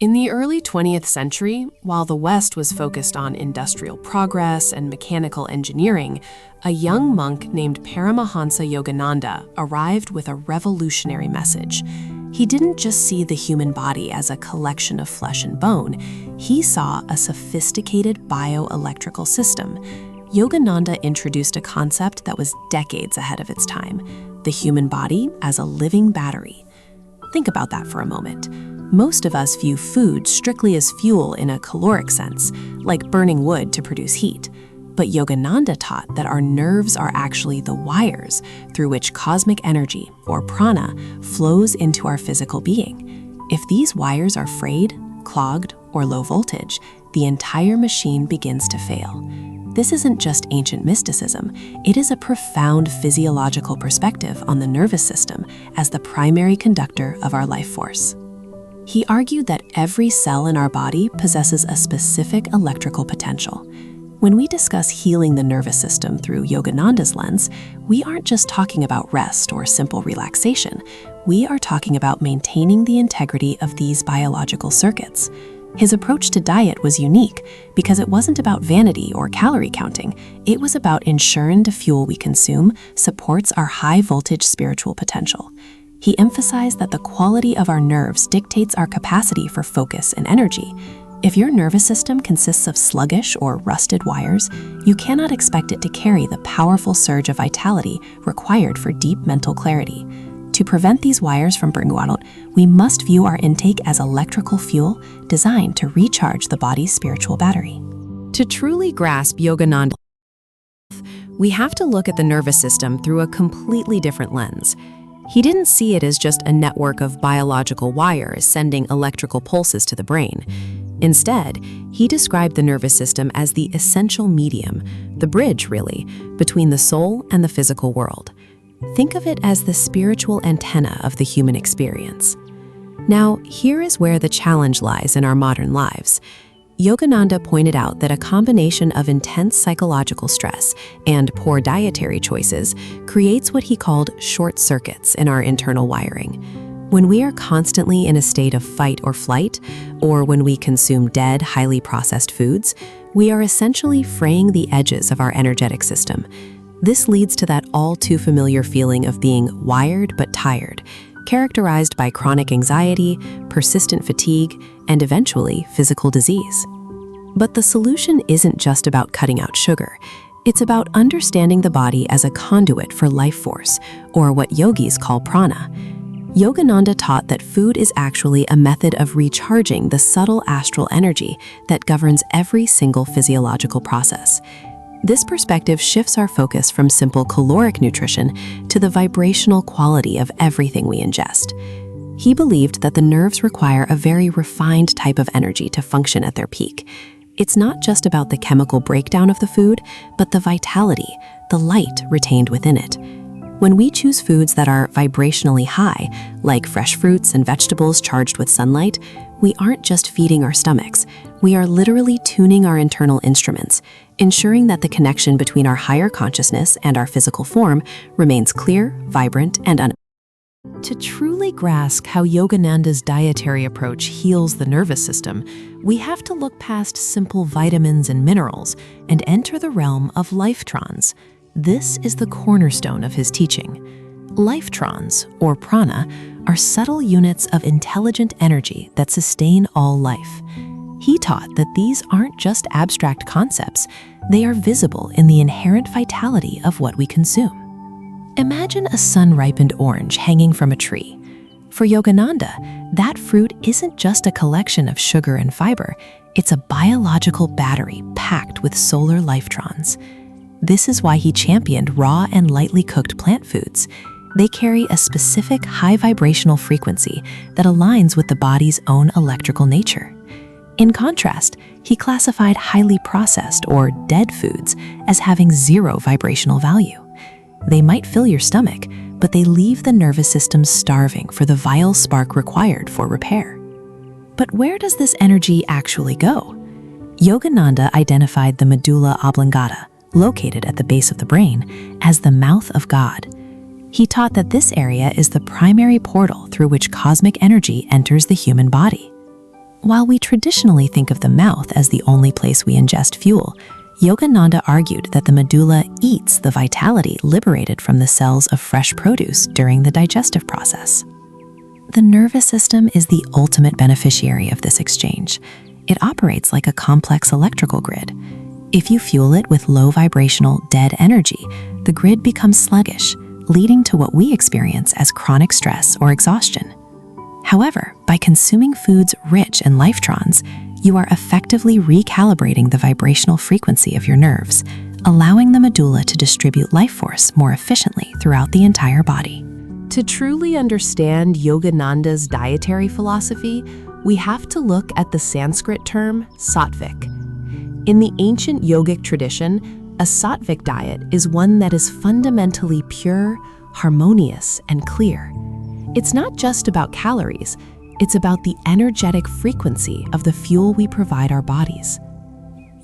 In the early 20th century, while the West was focused on industrial progress and mechanical engineering, a young monk named Paramahansa Yogananda arrived with a revolutionary message. He didn't just see the human body as a collection of flesh and bone. He saw a sophisticated bioelectrical system. Yogananda introduced a concept that was decades ahead of its time: the human body as a living battery. Think about that for a moment. Most of us view food strictly as fuel in a caloric sense, like burning wood to produce heat. But Yogananda taught that our nerves are actually the wires through which cosmic energy, or prana, flows into our physical being. If these wires are frayed, clogged, or low voltage, the entire machine begins to fail. This isn't just ancient mysticism, it is a profound physiological perspective on the nervous system as the primary conductor of our life force. He argued that every cell in our body possesses a specific electrical potential. When we discuss healing the nervous system through Yogananda's lens, we aren't just talking about rest or simple relaxation. We are talking about maintaining the integrity of these biological circuits. His approach to diet was unique because it wasn't about vanity or calorie counting. It was about ensuring the fuel we consume supports our high-voltage spiritual potential. He emphasized that the quality of our nerves dictates our capacity for focus and energy. If your nervous system consists of sluggish or rusted wires, you cannot expect it to carry the powerful surge of vitality required for deep mental clarity. To prevent these wires from burning out, we must view our intake as electrical fuel designed to recharge the body's spiritual battery. To truly grasp Yogananda, we have to look at the nervous system through a completely different lens. He didn't see it as just a network of biological wires sending electrical pulses to the brain. Instead, he described the nervous system as the essential medium, the bridge, really, between the soul and the physical world. Think of it as the spiritual antenna of the human experience. Now, here is where the challenge lies in our modern lives. Yogananda pointed out that a combination of intense psychological stress and poor dietary choices creates what he called short circuits in our internal wiring. When we are constantly in a state of fight or flight, or when we consume dead, highly processed foods, we are essentially fraying the edges of our energetic system. This leads to that all too familiar feeling of being wired but tired, characterized by chronic anxiety, persistent fatigue, and eventually physical disease. But the solution isn't just about cutting out sugar. It's about understanding the body as a conduit for life force, or what yogis call prana. Yogananda taught that food is actually a method of recharging the subtle astral energy that governs every single physiological process. This perspective shifts our focus from simple caloric nutrition to the vibrational quality of everything we ingest. He believed that the nerves require a very refined type of energy to function at their peak. It's not just about the chemical breakdown of the food, but the vitality, the light retained within it. When we choose foods that are vibrationally high, like fresh fruits and vegetables charged with sunlight, we aren't just feeding our stomachs. We are literally tuning our internal instruments, ensuring that the connection between our higher consciousness and our physical form remains clear, vibrant, and To truly grasp how Yogananda's dietary approach heals the nervous system, we have to look past simple vitamins and minerals and enter the realm of Lifetrons. This is the cornerstone of his teaching. Lifetrons, or prana, are subtle units of intelligent energy that sustain all life. He taught that these aren't just abstract concepts, they are visible in the inherent vitality of what we consume. Imagine a sun-ripened orange hanging from a tree. For Yogananda, that fruit isn't just a collection of sugar and fiber, it's a biological battery packed with solar lifetrons. This is why he championed raw and lightly cooked plant foods. They carry a specific high vibrational frequency that aligns with the body's own electrical nature. In contrast, he classified highly processed or dead foods as having zero vibrational value. They might fill your stomach, but they leave the nervous system starving for the vital spark required for repair. But where does this energy actually go? Yogananda identified the medulla oblongata, located at the base of the brain, as the mouth of God. He taught that this area is the primary portal through which cosmic energy enters the human body. While we traditionally think of the mouth as the only place we ingest fuel, Yogananda argued that the medulla eats the vitality liberated from the cells of fresh produce during the digestive process. The nervous system is the ultimate beneficiary of this exchange. It operates like a complex electrical grid. If you fuel it with low vibrational, dead energy, the grid becomes sluggish, leading to what we experience as chronic stress or exhaustion. However, by consuming foods rich in lifetrons, you are effectively recalibrating the vibrational frequency of your nerves, allowing the medulla to distribute life force more efficiently throughout the entire body. To truly understand Yogananda's dietary philosophy, we have to look at the Sanskrit term Sattvic. In the ancient yogic tradition, a Sattvic diet is one that is fundamentally pure, harmonious, and clear. It's not just about calories, it's about the energetic frequency of the fuel we provide our bodies.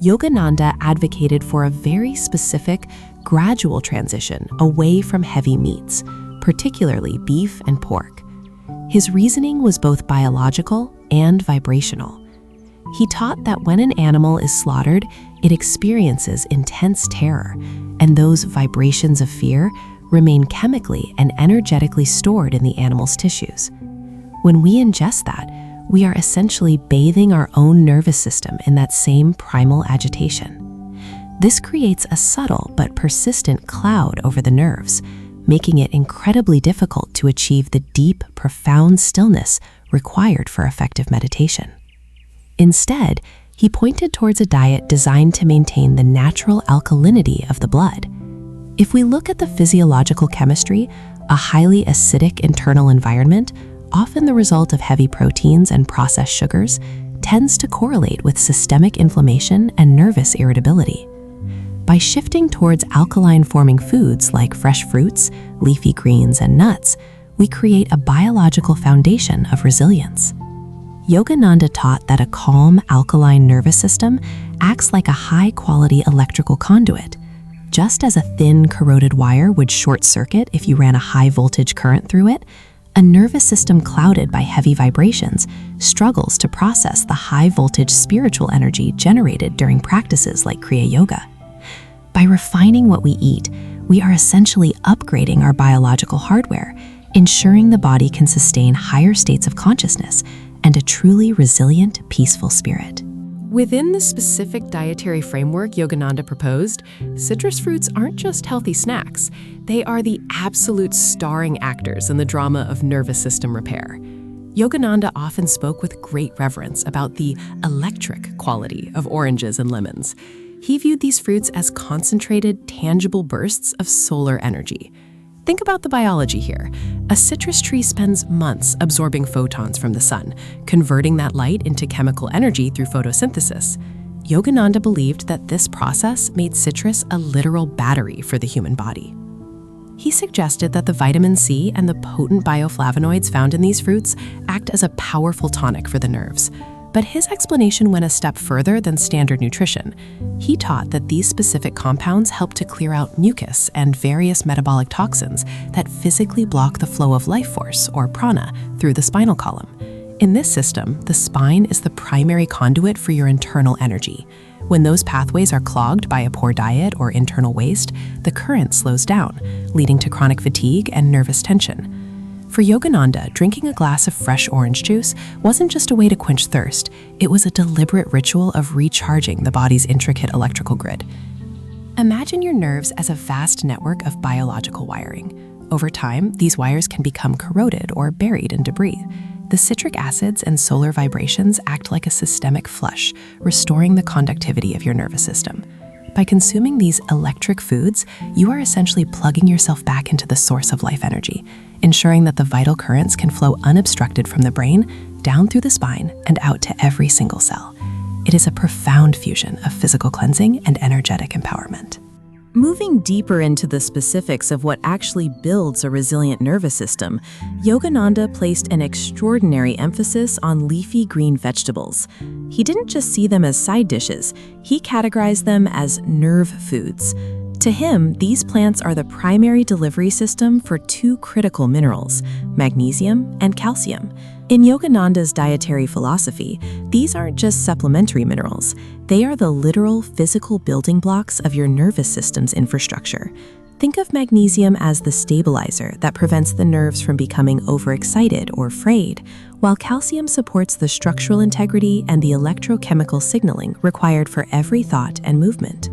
Yogananda advocated for a very specific, gradual transition away from heavy meats, particularly beef and pork. His reasoning was both biological and vibrational. He taught that when an animal is slaughtered, it experiences intense terror, and those vibrations of fear remain chemically and energetically stored in the animal's tissues. When we ingest that, we are essentially bathing our own nervous system in that same primal agitation. This creates a subtle but persistent cloud over the nerves, making it incredibly difficult to achieve the deep, profound stillness required for effective meditation. Instead, he pointed towards a diet designed to maintain the natural alkalinity of the blood. If we look at the physiological chemistry, a highly acidic internal environment, often the result of heavy proteins and processed sugars, tends to correlate with systemic inflammation and nervous irritability. By shifting towards alkaline-forming foods like fresh fruits, leafy greens, and nuts, we create a biological foundation of resilience. Yogananda taught that a calm, alkaline nervous system acts like a high-quality electrical conduit. Just as a thin, corroded wire would short-circuit if you ran a high-voltage current through it, a nervous system clouded by heavy vibrations struggles to process the high-voltage spiritual energy generated during practices like Kriya Yoga. By refining what we eat, we are essentially upgrading our biological hardware, ensuring the body can sustain higher states of consciousness and a truly resilient, peaceful spirit. Within the specific dietary framework Yogananda proposed, citrus fruits aren't just healthy snacks. They are the absolute starring actors in the drama of nervous system repair. Yogananda often spoke with great reverence about the electric quality of oranges and lemons. He viewed these fruits as concentrated, tangible bursts of solar energy. Think about the biology here. A citrus tree spends months absorbing photons from the sun, converting that light into chemical energy through photosynthesis. Yogananda believed that this process made citrus a literal battery for the human body. He suggested that the vitamin C and the potent bioflavonoids found in these fruits act as a powerful tonic for the nerves. But his explanation went a step further than standard nutrition. He taught that these specific compounds help to clear out mucus and various metabolic toxins that physically block the flow of life force, or prana, through the spinal column. In this system, the spine is the primary conduit for your internal energy. When those pathways are clogged by a poor diet or internal waste, the current slows down, leading to chronic fatigue and nervous tension. For Yogananda, drinking a glass of fresh orange juice wasn't just a way to quench thirst, it was a deliberate ritual of recharging the body's intricate electrical grid. Imagine your nerves as a vast network of biological wiring. Over time, these wires can become corroded or buried in debris. The citric acids and solar vibrations act like a systemic flush, restoring the conductivity of your nervous system. By consuming these electric foods, you are essentially plugging yourself back into the source of life energy, ensuring that the vital currents can flow unobstructed from the brain, down through the spine, and out to every single cell. It is a profound fusion of physical cleansing and energetic empowerment. Moving deeper into the specifics of what actually builds a resilient nervous system, Yogananda placed an extraordinary emphasis on leafy green vegetables. He didn't just see them as side dishes, he categorized them as nerve foods. To him, these plants are the primary delivery system for two critical minerals, magnesium and calcium. In Yogananda's dietary philosophy, these aren't just supplementary minerals. They are the literal physical building blocks of your nervous system's infrastructure. Think of magnesium as the stabilizer that prevents the nerves from becoming overexcited or frayed, while calcium supports the structural integrity and the electrochemical signaling required for every thought and movement.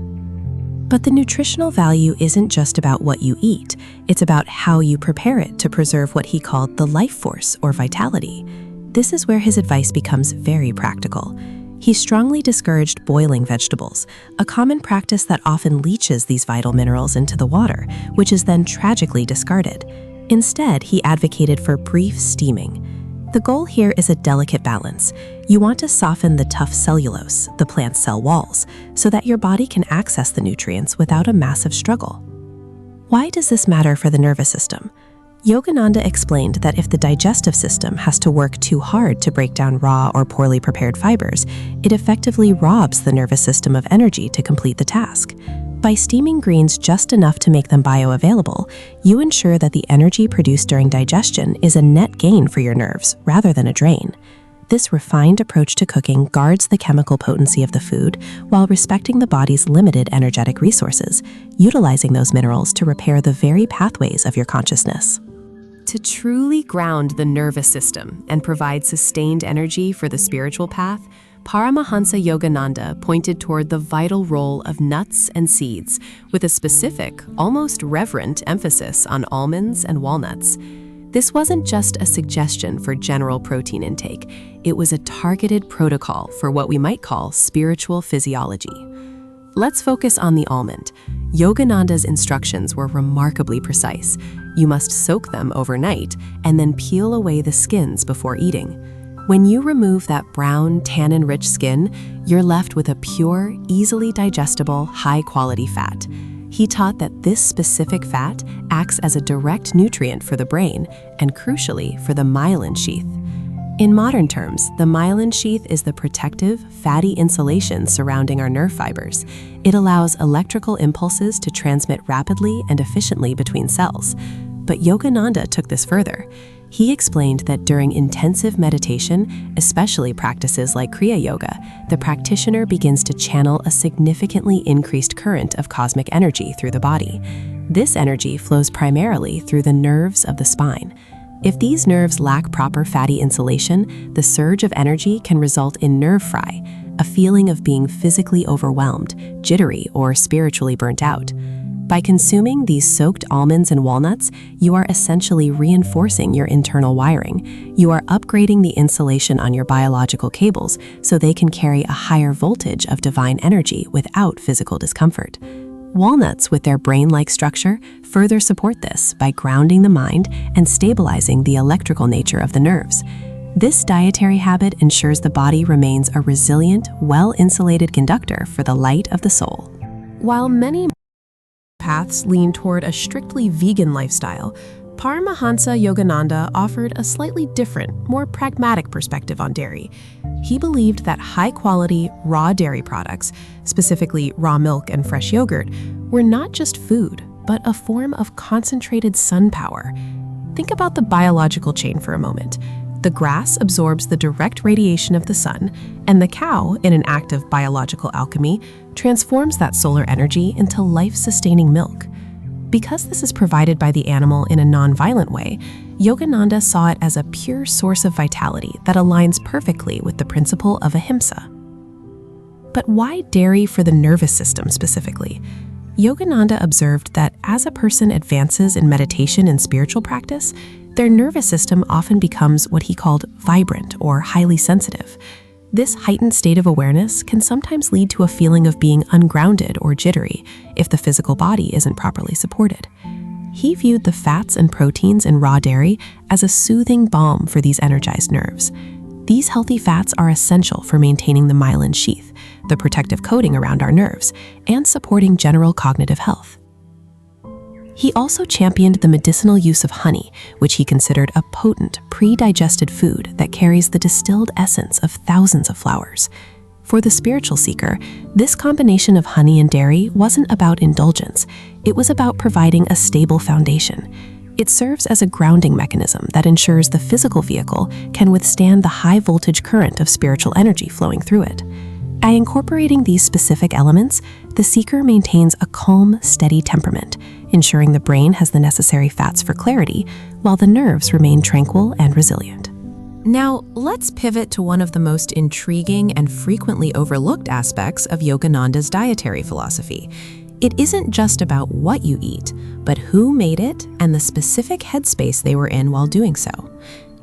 But the nutritional value isn't just about what you eat, it's about how you prepare it to preserve what he called the life force or vitality. This is where his advice becomes very practical. He strongly discouraged boiling vegetables, a common practice that often leaches these vital minerals into the water, which is then tragically discarded. Instead, he advocated for brief steaming. The goal here is a delicate balance. You want to soften the tough cellulose, the plant's cell walls, so that your body can access the nutrients without a massive struggle. Why does this matter for the nervous system? Yogananda explained that if the digestive system has to work too hard to break down raw or poorly prepared fibers, it effectively robs the nervous system of energy to complete the task. By steaming greens just enough to make them bioavailable, you ensure that the energy produced during digestion is a net gain for your nerves rather than a drain. This refined approach to cooking guards the chemical potency of the food while respecting the body's limited energetic resources, utilizing those minerals to repair the very pathways of your consciousness. To truly ground the nervous system and provide sustained energy for the spiritual path, Paramahansa Yogananda pointed toward the vital role of nuts and seeds, with a specific, almost reverent emphasis on almonds and walnuts. This wasn't just a suggestion for general protein intake, it was a targeted protocol for what we might call spiritual physiology. Let's focus on the almond. Yogananda's instructions were remarkably precise. You must soak them overnight and then peel away the skins before eating. When you remove that brown, tannin-rich skin, you're left with a pure, easily digestible, high-quality fat. He taught that this specific fat acts as a direct nutrient for the brain and, crucially, for the myelin sheath. In modern terms, the myelin sheath is the protective, fatty insulation surrounding our nerve fibers. It allows electrical impulses to transmit rapidly and efficiently between cells. But Yogananda took this further. He explained that during intensive meditation, especially practices like Kriya Yoga, the practitioner begins to channel a significantly increased current of cosmic energy through the body. This energy flows primarily through the nerves of the spine. If these nerves lack proper fatty insulation, the surge of energy can result in nerve fry, a feeling of being physically overwhelmed, jittery, or spiritually burnt out. By consuming these soaked almonds and walnuts, you are essentially reinforcing your internal wiring. You are upgrading the insulation on your biological cables so they can carry a higher voltage of divine energy without physical discomfort. Walnuts, with their brain-like structure, further support this by grounding the mind and stabilizing the electrical nature of the nerves. This dietary habit ensures the body remains a resilient, well-insulated conductor for the light of the soul. While many paths lean toward a strictly vegan lifestyle, Paramahansa Yogananda offered a slightly different, more pragmatic perspective on dairy. He believed that high-quality, raw dairy products, specifically raw milk and fresh yogurt, were not just food, but a form of concentrated sun power. Think about the biological chain for a moment. The grass absorbs the direct radiation of the sun, and the cow, in an act of biological alchemy, transforms that solar energy into life-sustaining milk. Because this is provided by the animal in a non-violent way, Yogananda saw it as a pure source of vitality that aligns perfectly with the principle of ahimsa. But why dairy for the nervous system specifically? Yogananda observed that as a person advances in meditation and spiritual practice, their nervous system often becomes what he called vibrant or highly sensitive. This heightened state of awareness can sometimes lead to a feeling of being ungrounded or jittery if the physical body isn't properly supported. He viewed the fats and proteins in raw dairy as a soothing balm for these energized nerves. These healthy fats are essential for maintaining the myelin sheath, the protective coating around our nerves, and supporting general cognitive health. He also championed the medicinal use of honey, which he considered a potent, pre-digested food that carries the distilled essence of thousands of flowers. For the spiritual seeker, this combination of honey and dairy wasn't about indulgence. It was about providing a stable foundation. It serves as a grounding mechanism that ensures the physical vehicle can withstand the high voltage current of spiritual energy flowing through it. By incorporating these specific elements, the seeker maintains a calm, steady temperament, ensuring the brain has the necessary fats for clarity, while the nerves remain tranquil and resilient. Now, let's pivot to one of the most intriguing and frequently overlooked aspects of Yogananda's dietary philosophy. It isn't just about what you eat, but who made it and the specific headspace they were in while doing so.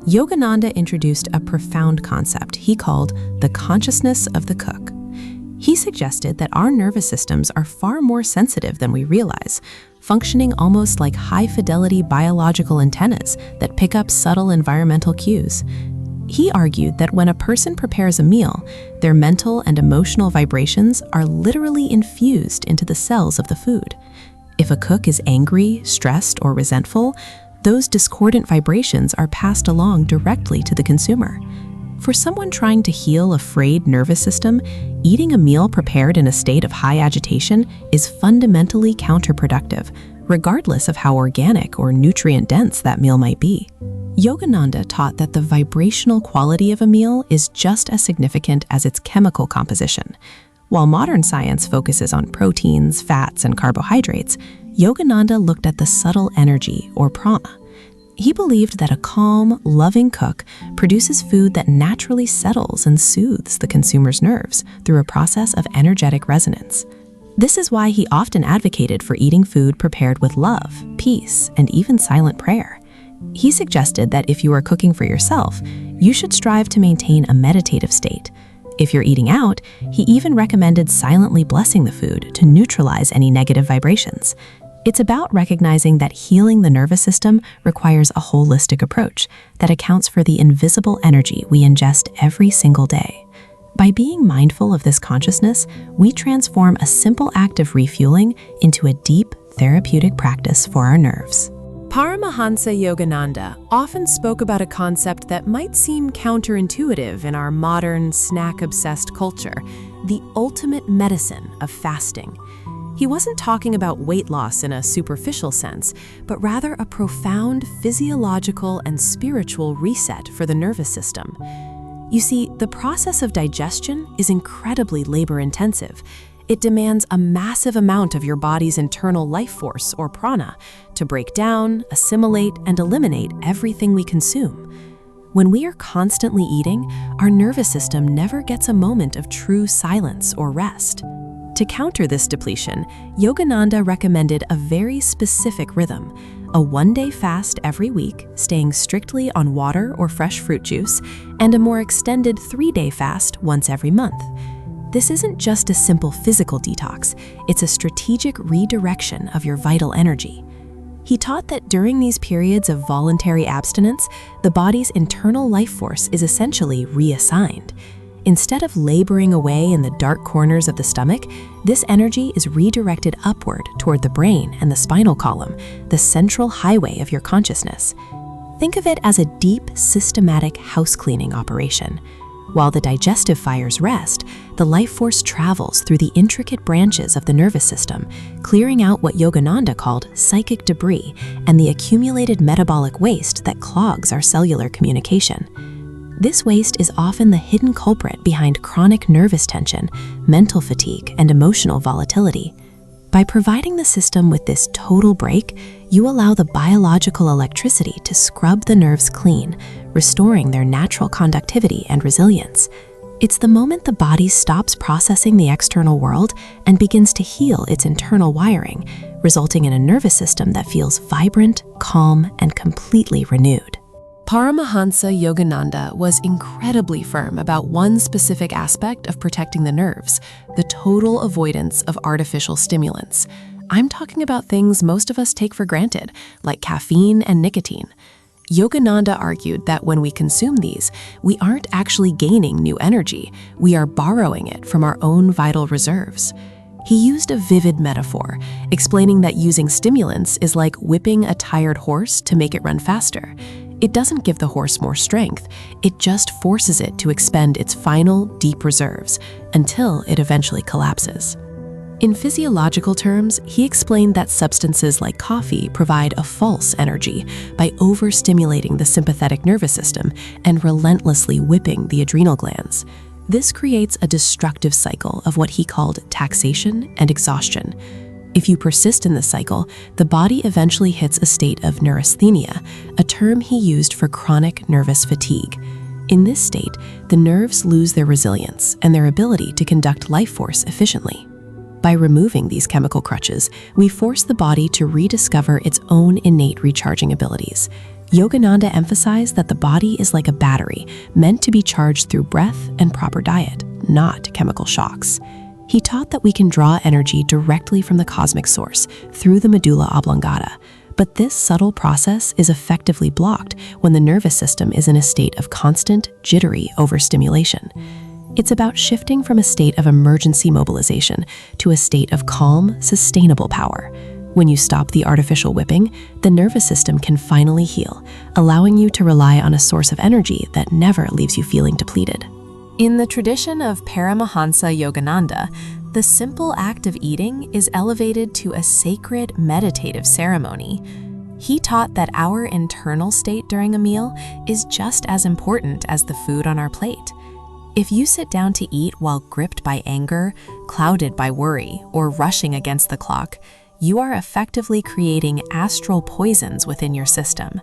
Yogananda introduced a profound concept he called the consciousness of the cook. He suggested that our nervous systems are far more sensitive than we realize, functioning almost like high-fidelity biological antennas that pick up subtle environmental cues. He argued that when a person prepares a meal, their mental and emotional vibrations are literally infused into the cells of the food. If a cook is angry, stressed, or resentful, those discordant vibrations are passed along directly to the consumer. For someone trying to heal a frayed nervous system, eating a meal prepared in a state of high agitation is fundamentally counterproductive, regardless of how organic or nutrient-dense that meal might be. Yogananda taught that the vibrational quality of a meal is just as significant as its chemical composition. While modern science focuses on proteins, fats, and carbohydrates, Yogananda looked at the subtle energy, or prana. He believed that a calm, loving cook produces food that naturally settles and soothes the consumer's nerves through a process of energetic resonance. This is why he often advocated for eating food prepared with love, peace, and even silent prayer. He suggested that if you are cooking for yourself, you should strive to maintain a meditative state. If you're eating out, he even recommended silently blessing the food to neutralize any negative vibrations. It's about recognizing that healing the nervous system requires a holistic approach that accounts for the invisible energy we ingest every single day. By being mindful of this consciousness, we transform a simple act of refueling into a deep, therapeutic practice for our nerves. Paramahansa Yogananda often spoke about a concept that might seem counterintuitive in our modern, snack-obsessed culture, the ultimate medicine of fasting. He wasn't talking about weight loss in a superficial sense, but rather a profound physiological and spiritual reset for the nervous system. You see, the process of digestion is incredibly labor-intensive. It demands a massive amount of your body's internal life force, or prana, to break down, assimilate, and eliminate everything we consume. When we are constantly eating, our nervous system never gets a moment of true silence or rest. To counter this depletion, Yogananda recommended a very specific rhythm: a one-day fast every week, staying strictly on water or fresh fruit juice, and a more extended 3-day fast once every month. This isn't just a simple physical detox, it's a strategic redirection of your vital energy. He taught that during these periods of voluntary abstinence, the body's internal life force is essentially reassigned. Instead of laboring away in the dark corners of the stomach, this energy is redirected upward toward the brain and the spinal column, the central highway of your consciousness. Think of it as a deep, systematic house-cleaning operation. While the digestive fires rest, the life force travels through the intricate branches of the nervous system, clearing out what Yogananda called psychic debris and the accumulated metabolic waste that clogs our cellular communication. This waste is often the hidden culprit behind chronic nervous tension, mental fatigue, and emotional volatility. By providing the system with this total break, you allow the biological electricity to scrub the nerves clean, restoring their natural conductivity and resilience. It's the moment the body stops processing the external world and begins to heal its internal wiring, resulting in a nervous system that feels vibrant, calm, and completely renewed. Paramahansa Yogananda was incredibly firm about one specific aspect of protecting the nerves: the total avoidance of artificial stimulants. I'm talking about things most of us take for granted, like caffeine and nicotine. Yogananda argued that when we consume these, we aren't actually gaining new energy, we are borrowing it from our own vital reserves. He used a vivid metaphor, explaining that using stimulants is like whipping a tired horse to make it run faster. It doesn't give the horse more strength, it just forces it to expend its final, deep reserves until it eventually collapses. In physiological terms, he explained that substances like coffee provide a false energy by overstimulating the sympathetic nervous system and relentlessly whipping the adrenal glands. This creates a destructive cycle of what he called taxation and exhaustion. If you persist in this cycle, the body eventually hits a state of neurasthenia, a term he used for chronic nervous fatigue. In this state, the nerves lose their resilience and their ability to conduct life force efficiently. By removing these chemical crutches, we force the body to rediscover its own innate recharging abilities. Yogananda emphasized that the body is like a battery meant to be charged through breath and proper diet, not chemical shocks. He taught that we can draw energy directly from the cosmic source through the medulla oblongata, but this subtle process is effectively blocked when the nervous system is in a state of constant, jittery overstimulation. It's about shifting from a state of emergency mobilization to a state of calm, sustainable power. When you stop the artificial whipping, the nervous system can finally heal, allowing you to rely on a source of energy that never leaves you feeling depleted. In the tradition of Paramahansa Yogananda, the simple act of eating is elevated to a sacred meditative ceremony. He taught that our internal state during a meal is just as important as the food on our plate. If you sit down to eat while gripped by anger, clouded by worry, or rushing against the clock, you are effectively creating astral poisons within your system.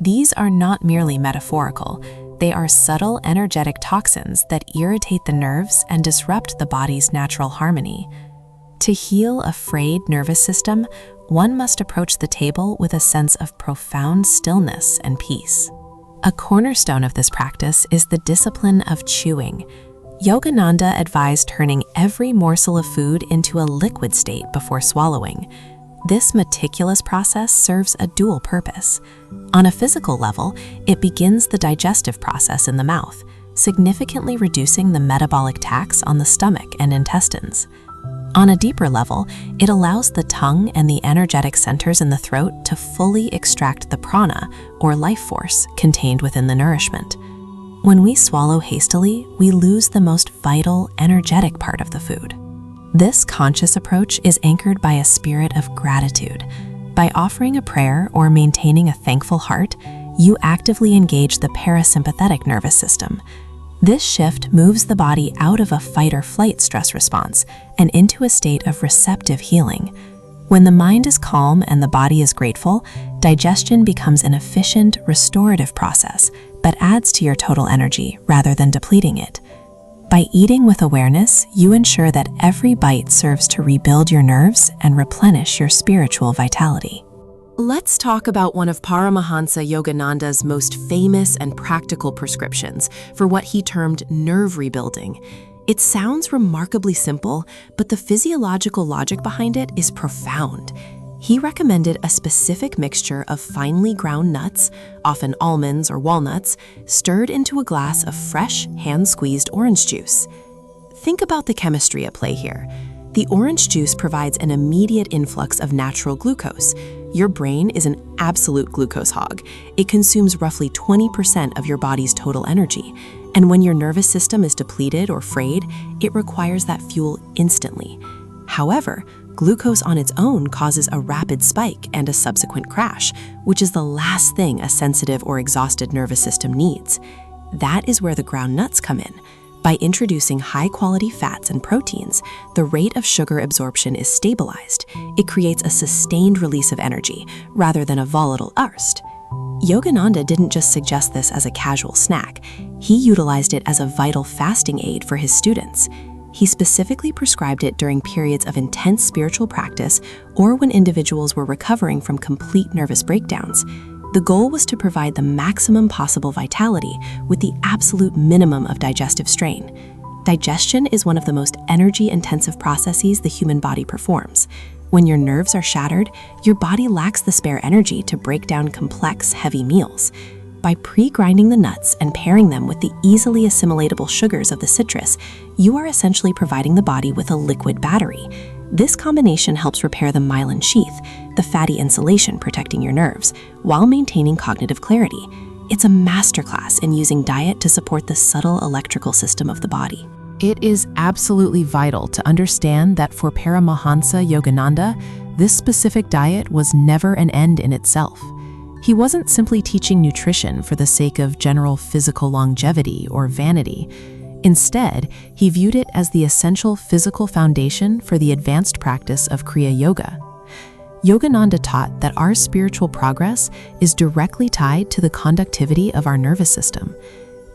These are not merely metaphorical. They are subtle energetic toxins that irritate the nerves and disrupt the body's natural harmony. To heal a frayed nervous system, one must approach the table with a sense of profound stillness and peace. A cornerstone of this practice is the discipline of chewing. Yogananda advised turning every morsel of food into a liquid state before swallowing. This meticulous process serves a dual purpose. On a physical level, it begins the digestive process in the mouth, significantly reducing the metabolic tax on the stomach and intestines. On a deeper level, it allows the tongue and the energetic centers in the throat to fully extract the prana, or life force, contained within the nourishment. When we swallow hastily, we lose the most vital, energetic part of the food. This conscious approach is anchored by a spirit of gratitude. By offering a prayer or maintaining a thankful heart, you actively engage the parasympathetic nervous system. This shift moves the body out of a fight-or-flight stress response and into a state of receptive healing. When the mind is calm and the body is grateful, digestion becomes an efficient, restorative process that adds to your total energy rather than depleting it. By eating with awareness, you ensure that every bite serves to rebuild your nerves and replenish your spiritual vitality. Let's talk about one of Paramahansa Yogananda's most famous and practical prescriptions for what he termed nerve rebuilding. It sounds remarkably simple, but the physiological logic behind it is profound. He recommended a specific mixture of finely ground nuts, often almonds or walnuts, stirred into a glass of fresh, hand-squeezed orange juice. Think about the chemistry at play here. The orange juice provides an immediate influx of natural glucose. Your brain is an absolute glucose hog. It consumes roughly 20% of your body's total energy. And when your nervous system is depleted or frayed, it requires that fuel instantly. However, glucose on its own causes a rapid spike and a subsequent crash, which is the last thing a sensitive or exhausted nervous system needs. That is where the ground nuts come in. By introducing high-quality fats and proteins, the rate of sugar absorption is stabilized. It creates a sustained release of energy, rather than a volatile burst. Yogananda didn't just suggest this as a casual snack. He utilized it as a vital fasting aid for his students. He specifically prescribed it during periods of intense spiritual practice or when individuals were recovering from complete nervous breakdowns. The goal was to provide the maximum possible vitality with the absolute minimum of digestive strain. Digestion is one of the most energy-intensive processes the human body performs. When your nerves are shattered, your body lacks the spare energy to break down complex, heavy meals. By pre-grinding the nuts and pairing them with the easily assimilatable sugars of the citrus, you are essentially providing the body with a liquid battery. This combination helps repair the myelin sheath, the fatty insulation protecting your nerves, while maintaining cognitive clarity. It's a masterclass in using diet to support the subtle electrical system of the body. It is absolutely vital to understand that for Paramahansa Yogananda, this specific diet was never an end in itself. He wasn't simply teaching nutrition for the sake of general physical longevity or vanity. Instead, he viewed it as the essential physical foundation for the advanced practice of Kriya Yoga. Yogananda taught that our spiritual progress is directly tied to the conductivity of our nervous system.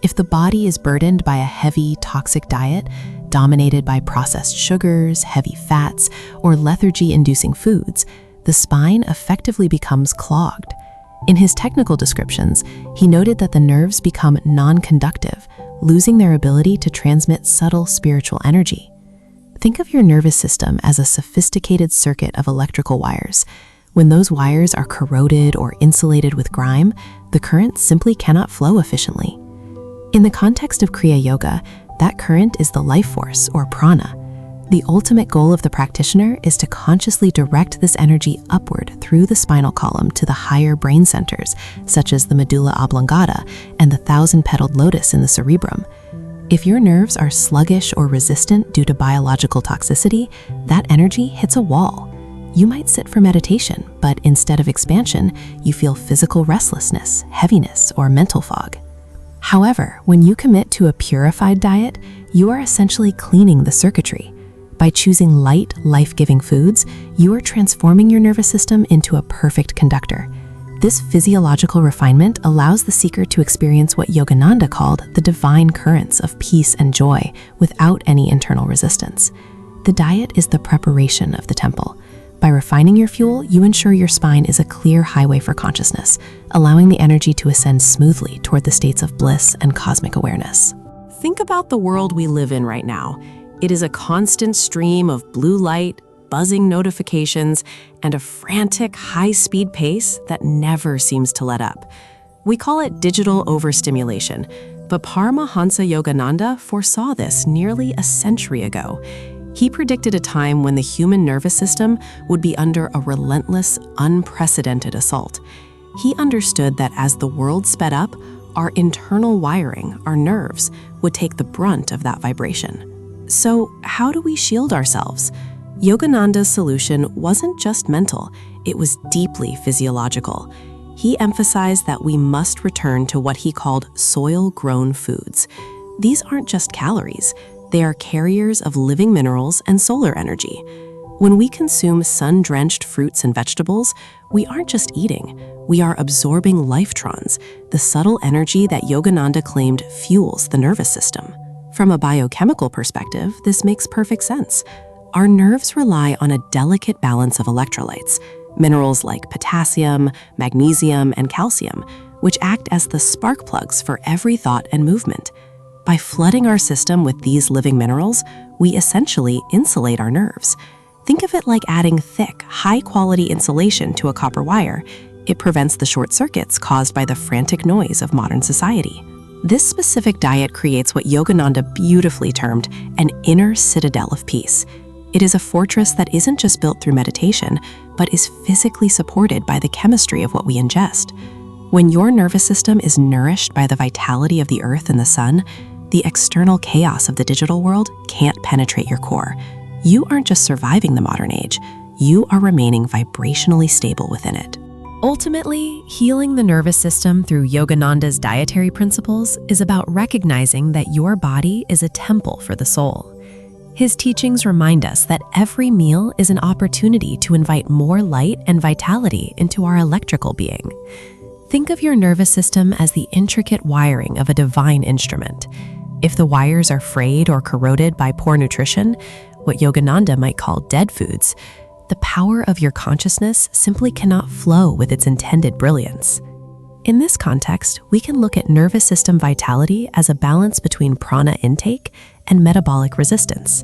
If the body is burdened by a heavy, toxic diet, dominated by processed sugars, heavy fats, or lethargy-inducing foods, the spine effectively becomes clogged. In his technical descriptions, he noted that the nerves become non-conductive, losing their ability to transmit subtle spiritual energy. Think of your nervous system as a sophisticated circuit of electrical wires. When those wires are corroded or insulated with grime, the current simply cannot flow efficiently. In the context of Kriya Yoga, that current is the life force, or prana. The ultimate goal of the practitioner is to consciously direct this energy upward through the spinal column to the higher brain centers, such as the medulla oblongata and the thousand-petaled lotus in the cerebrum. If your nerves are sluggish or resistant due to biological toxicity, that energy hits a wall. You might sit for meditation, but instead of expansion, you feel physical restlessness, heaviness, or mental fog. However, when you commit to a purified diet, you are essentially cleaning the circuitry. By choosing light, life-giving foods, you are transforming your nervous system into a perfect conductor. This physiological refinement allows the seeker to experience what Yogananda called the divine currents of peace and joy without any internal resistance. The diet is the preparation of the temple. By refining your fuel, you ensure your spine is a clear highway for consciousness, allowing the energy to ascend smoothly toward the states of bliss and cosmic awareness. Think about the world we live in right now. It is a constant stream of blue light, buzzing notifications, and a frantic, high-speed pace that never seems to let up. We call it digital overstimulation, but Paramahansa Yogananda foresaw this nearly a century ago. He predicted a time when the human nervous system would be under a relentless, unprecedented assault. He understood that as the world sped up, our internal wiring, our nerves, would take the brunt of that vibration. So, how do we shield ourselves? Yogananda's solution wasn't just mental, it was deeply physiological. He emphasized that we must return to what he called soil-grown foods. These aren't just calories. They are carriers of living minerals and solar energy. When we consume sun-drenched fruits and vegetables, we aren't just eating, we are absorbing lifetrons, the subtle energy that Yogananda claimed fuels the nervous system. From a biochemical perspective, this makes perfect sense. Our nerves rely on a delicate balance of electrolytes, minerals like potassium, magnesium, and calcium, which act as the spark plugs for every thought and movement. By flooding our system with these living minerals, we essentially insulate our nerves. Think of it like adding thick, high-quality insulation to a copper wire. It prevents the short circuits caused by the frantic noise of modern society. This specific diet creates what Yogananda beautifully termed an inner citadel of peace. It is a fortress that isn't just built through meditation, but is physically supported by the chemistry of what we ingest. When your nervous system is nourished by the vitality of the earth and the sun, the external chaos of the digital world can't penetrate your core. You aren't just surviving the modern age, you are remaining vibrationally stable within it. Ultimately, healing the nervous system through Yogananda's dietary principles is about recognizing that your body is a temple for the soul. His teachings remind us that every meal is an opportunity to invite more light and vitality into our electrical being. Think of your nervous system as the intricate wiring of a divine instrument. If the wires are frayed or corroded by poor nutrition, what Yogananda might call dead foods, the power of your consciousness simply cannot flow with its intended brilliance. In this context, we can look at nervous system vitality as a balance between prana intake and metabolic resistance.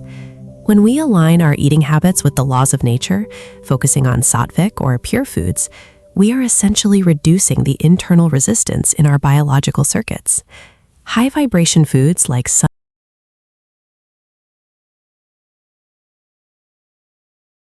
When we align our eating habits with the laws of nature, focusing on Sattvic or pure foods, we are essentially reducing the internal resistance in our biological circuits. High vibration foods like